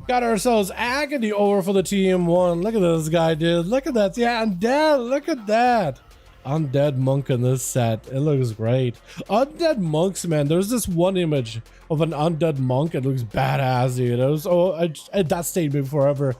Got ourselves Agony over for the team one. Look at this guy, dude. Look at that. Yeah, Undead. Look at that. Undead Monk in this set. It looks great. Undead Monks, man. There's this one image of an Undead Monk. It looks badass, dude. It was, that stayed with me forever.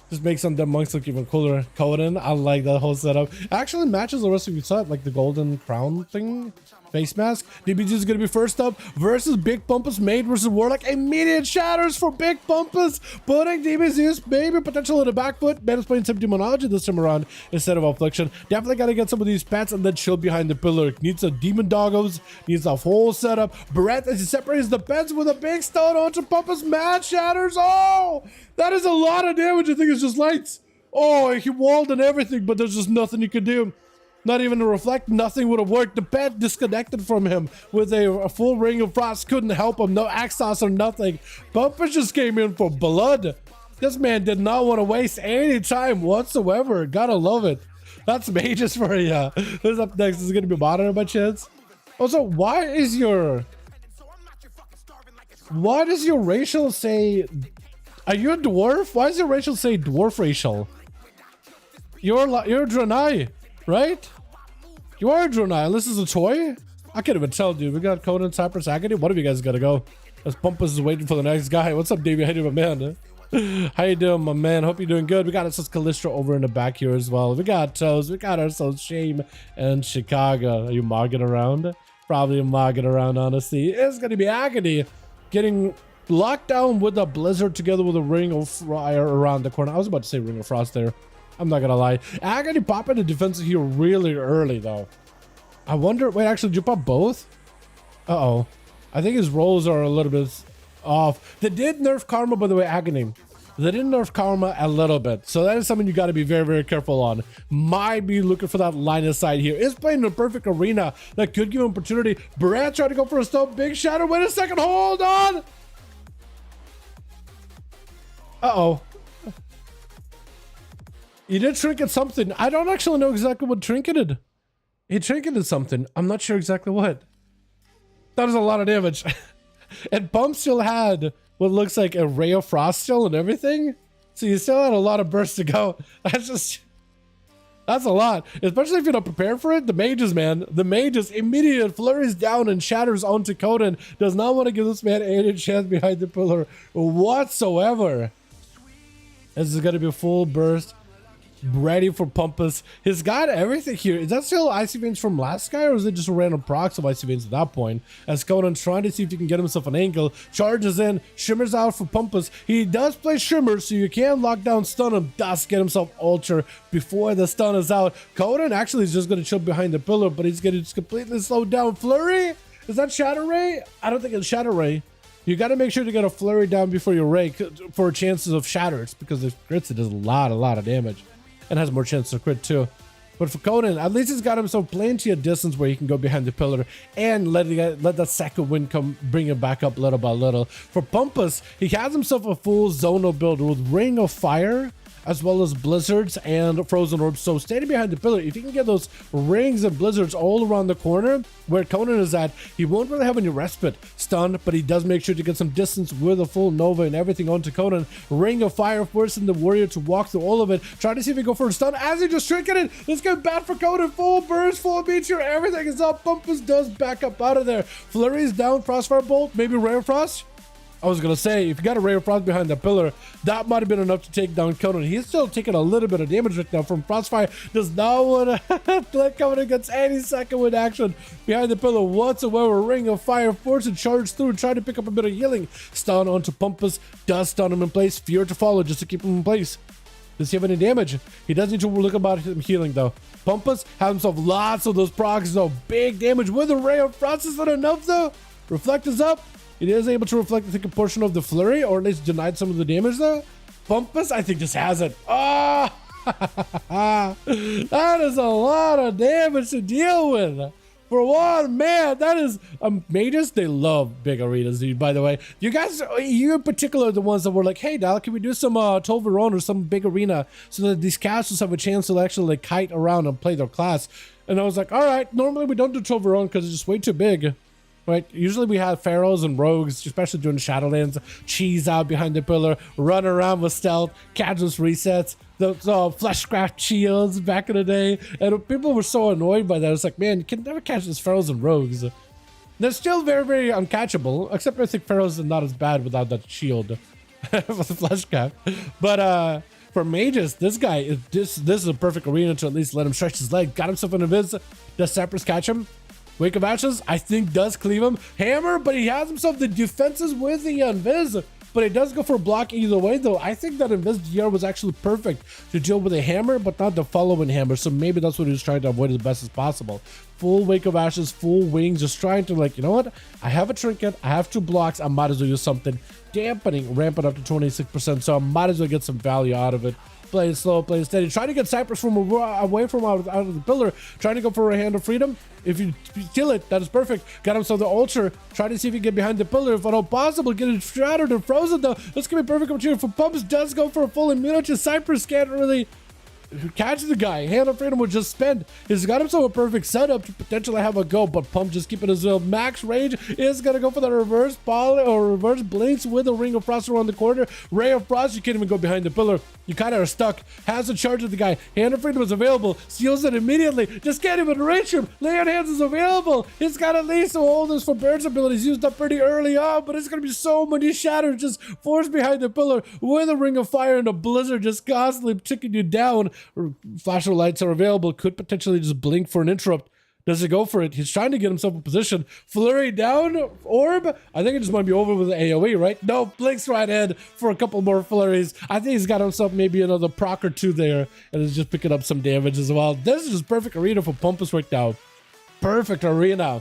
Just makes Undead Monks look even cooler. Conan, I like that whole setup. Actually matches the rest of your set, like the golden crown thing. Face mask. DBG is going to be first up versus Big Bumpus Made versus Warlock. Immediate shatters for Big Bumpus, putting DBG's maybe potential in the back foot. Man is playing some Demonology this time around instead of Affliction. Definitely got to get some of these pets and then chill behind the pillar. Needs a Demon Doggos, needs a whole setup. Barrett as he separates the pets with a big stone onto Bumpus. Mad shatters. Oh, that is a lot of damage. I think it's just lights. Oh, he walled and everything, but there's just nothing you can do. Not even to reflect, nothing would have worked. The pet disconnected from him with a full ring of frost. Couldn't help him. No axe toss or nothing. Bumpus just came in for blood. This man did not want to waste any time whatsoever. Gotta love it. That's mages for you. Who's up next? Is it gonna be Monitor by chance? Also, why does your racial say? Are you a dwarf? Why does your racial say dwarf racial? You're Draenei, right? You are a Draenei, unless it's a toy? I can't even tell, dude. We got Conan, Cypress, Agony. One of you guys gotta go. As Bumpus is waiting for the next guy. What's up, Davey? How you doing, my man? How you doing, my man? Hope you're doing good. We got ourselves Callisto over in the back here as well. We got Toes. We got ourselves Shame and Chicago. Are you mogging around? Probably mogging around, honestly. It's gonna be Agony getting locked down with a blizzard together with a ring of fire around the corner. I was about to say ring of frost there. I'm not gonna lie. Agony popping the defensive here really early though. I wonder, wait, actually, did you pop both? Uh-oh. I think his rolls are a little bit off. They did nerf Karma, by the way, Agony. They did nerf Karma a little bit. So that is something you gotta be very careful on. Might be looking for that line of sight here. Is playing the perfect arena that could give him opportunity. Brad tried to go for a stone. Big shatter. Wait a second. Hold on. Uh-oh. He did trinket something. I don't actually know exactly what trinketed. He trinketed something. I'm not sure exactly what. That was a lot of damage. And Bump still had what looks like a ray of frost still and everything. So you still had a lot of bursts to go. That's a lot. Especially if you're not prepared for it. The mages, man. The mages immediate flurries down and shatters onto Conan. Does not want to give this man any chance behind the pillar whatsoever. This is going to be a full burst. Ready for Bumpus. He's got everything here. Is that still Icy Veins from last guy, or is it just a random procs of Icy Veins at that point? As Conan's trying to see if he can get himself an angle. Charges in. Shimmer's out for Bumpus. He does play Shimmer, so you can lock down stun him. Does get himself Ultra before the stun is out. Conan actually is just going to chill behind the pillar, but he's going to completely slow down. Flurry? Is that Shatter Ray? I don't think it's Shatter Ray. You got to make sure to get a flurry down before your Ray for chances of shatters, because if crits, it does a lot of damage. And has more chance to crit too. But for Conan, at least he's got himself plenty of distance where he can go behind the pillar and let that second wind come, bring him back up little by little. For Bumpus, he has himself a full zonal build with Ring of Fire, as well as blizzards and frozen orbs. So standing behind the pillar, if you can get those rings and blizzards all around the corner where Conan is at, he won't really have any respite stun, but he does make sure to get some distance with a full Nova and everything onto Conan. Ring of Fire forcing the warrior to walk through all of it, trying to see if he can go for a stun as he just trinketed. Let's get bad for Conan. Full burst, full meteor, everything is up. Bumpus does back up out of there. Flurry's down, Frostfire Bolt, maybe Ray of Frost. I was gonna say, if you got a Ray of Frost behind the pillar, that might have been enough to take down Conan. He's still taking a little bit of damage right now from Frostfire. Does not want to let Conan gets any second wind action behind the pillar whatsoever. Ring of Fire, force and charge through, trying to pick up a bit of healing. Stun onto Bumpus, does stun him in place. Fear to follow just to keep him in place. Does he have any damage? He does need to look about him healing though. Bumpus has himself lots of those procs, though. Big damage with a Ray of Frost. Is that enough though? Reflect is up. It is able to reflect, I think, a portion of the flurry, or at least denied some of the damage though. Bumpus, I think, just has it. Oh! That is a lot of damage to deal with. For one, man, that is... mages, they love big arenas, dude, by the way. You guys, you in particular, are the ones that were like, hey, Dal, can we do some Tolveron or some big arena so that these casters have a chance to actually like kite around and play their class? And I was like, all right, normally we don't do Tolveron because it's just way too big. right? Usually we have pharaohs and rogues, especially during Shadowlands, cheese out behind the pillar, run around with stealth, casuals resets, those fleshcraft shields back in the day, and people were so annoyed by that. It's like, man, you can never catch these pharaohs and rogues. They're still very, very uncatchable, except I think pharaohs are not as bad without that shield with the fleshcraft. But for mages, this guy, this is a perfect arena to at least let him stretch his leg. Got himself an invis. Does Cypress catch him? Wake of Ashes, I think, does cleave him. Hammer, but he has himself the defenses with the invis. But it does go for a block either way, though. I think that invis DR was actually perfect to deal with a hammer, but not the following hammer. So maybe that's what he was trying to avoid as best as possible. Full Wake of Ashes, full wings, just trying to, like, you know what? I have a trinket, I have 2 blocks, I might as well use something. Dampening, ramp it up to 26%, so I might as well get some value out of it. Play it slow, play it steady. Trying to get Cypress from away from out of the pillar. Trying to go for a hand of freedom. If you steal it, that is perfect. Got himself the ultra. Try to see if he can get behind the pillar. If at all possible, get it shattered and frozen though. This can be a perfect opportunity for Pumps. Does go for a full immunity. Cypress can't really catch the guy. Hand of freedom would just spend. He's got himself a perfect setup to potentially have a go, but Pump just keeping his max range. Is gonna go for the reverse poly or reverse blinks with a ring of frost around the corner. Ray of frost, you can't even go behind the pillar. You kind of are stuck. Has a charge of the guy. Hand of freedom is available. Steals it immediately. Just can't even reach him. Lay on hands is available. He's got at least all his forbearance abilities used up pretty early on, but it's gonna be so many shatters just forced behind the pillar with a ring of fire and a blizzard just constantly ticking you down. Flasher lights are available. Could potentially just blink for an interrupt. Does he go for it? He's trying to get himself a position. Flurry down, orb. I think it just might be over with the AoE, right? No, blinks right in for a couple more flurries. I think he's got himself maybe another proc or 2 there, and is just picking up some damage as well. This is just perfect arena for Pumpus right now. Perfect arena.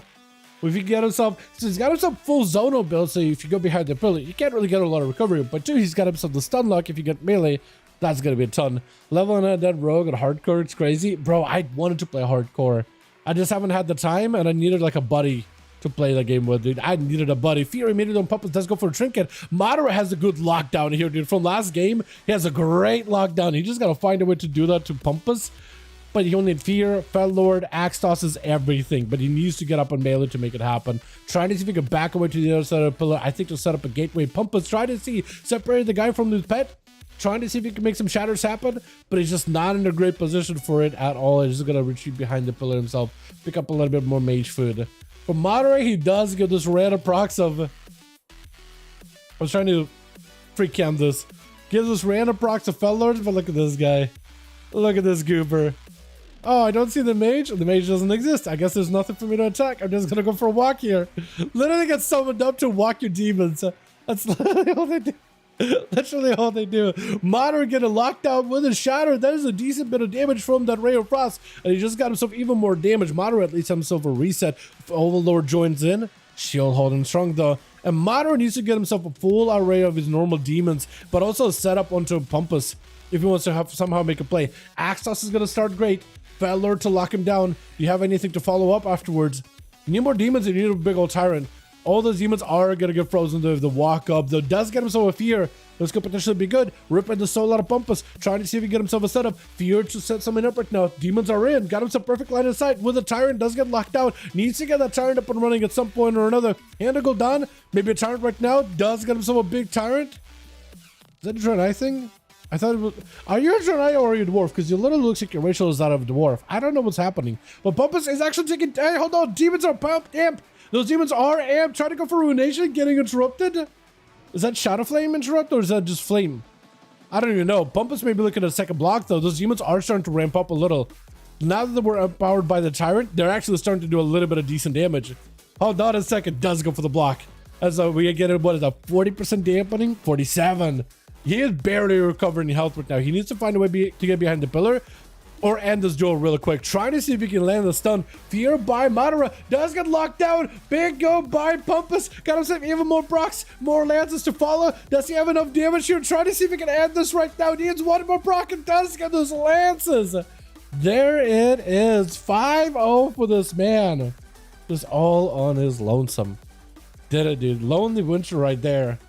If he get himself, so he's got himself full zonal build, so if you go behind the pillar, you can't really get a lot of recovery. But 2, he's got himself the stun lock. If you get melee, that's gonna be a ton. Leveling at that rogue and hardcore, it's crazy. Bro, I wanted to play hardcore. I just haven't had the time, and I needed like a buddy to play the game with, dude. I needed a buddy. Fear immediately on Puppets does go for a trinket. Madara has a good lockdown here, dude. From last game, he has a great lockdown. He just gotta find a way to do that to Pumpus. But he'll need Fear, Fell Lord, Axe Toss is everything. But he needs to get up on melee to make it happen. Trying to see if he can back away to the other side of the pillar. I think to set up a gateway. Pumpus trying to see, separate the guy from his pet. Trying to see if he can make some shatters happen, but he's just not in a great position for it at all. He's just gonna retreat behind the pillar himself, pick up a little bit more mage food. For Monterey, he does get this random procs of... I was trying to free cam this. Gives us random procs of Fell Lords, but look at this guy. Look at this goober. Oh, I don't see the mage. The mage doesn't exist. I guess there's nothing for me to attack. I'm just gonna go for a walk here. Literally get summoned up to walk your demons. That's literally all they do. Literally all they do. Modern getting locked down with a shatter. That is a decent bit of damage from that Ray of Frost. And he just got himself even more damage. Modern at least himself a reset. If Overlord joins in. Shield holding strong though. And Modern needs to get himself a full array of his normal demons. But also set up onto Pumpus. If he wants to have somehow make a play. Axos is going to start great. Fell Lord to lock him down. Do you have anything to follow up afterwards? You need more demons and you need a big old tyrant. All those demons are going to get frozen if the walk up. Though does get himself a fear. This could potentially be good. Ripping the soul out of Pumpus. Trying to see if he can get himself a setup. Fear to set something up right now. Demons are in. Got himself perfect line of sight. With a tyrant. Does get locked out. Needs to get that tyrant up and running at some point or another. Hand to go down. Maybe a tyrant right now. Does get himself a big tyrant. Is that a Draenei thing? I thought it was... Are you a Draenei or are you a dwarf? Because you literally looks like your racial is that of a dwarf. I don't know what's happening. But Pumpus is actually taking... Hey, hold on. Demons are pumped. Amp. Those demons are amped. Trying to go for Ruination. Getting interrupted. Is that Shadow Flame interrupt or is that just Flame? I don't even know. Pumpus may be looking at a second block though. Those demons are starting to ramp up a little. Now that we're empowered by the Tyrant, they're actually starting to do a little bit of decent damage. Hold on a second. Does go for the block. As we get what is a 40% dampening? 47. He is barely recovering health right now. He needs to find a way to get behind the pillar or end this duel really quick. Trying to see if he can land the stun. Fear by Madara. Does get locked down. Big go by Pumpus. Got himself even more procs. More lances to follow. Does he have enough damage here? Trying to see if he can add this right now. He needs one more proc and does get those lances. There it is. 5-0 for this man. Just all on his lonesome. Did it, dude. Lonely Winter right there.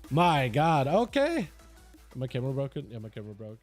My God. Okay. My camera broken? Yeah, my camera broke.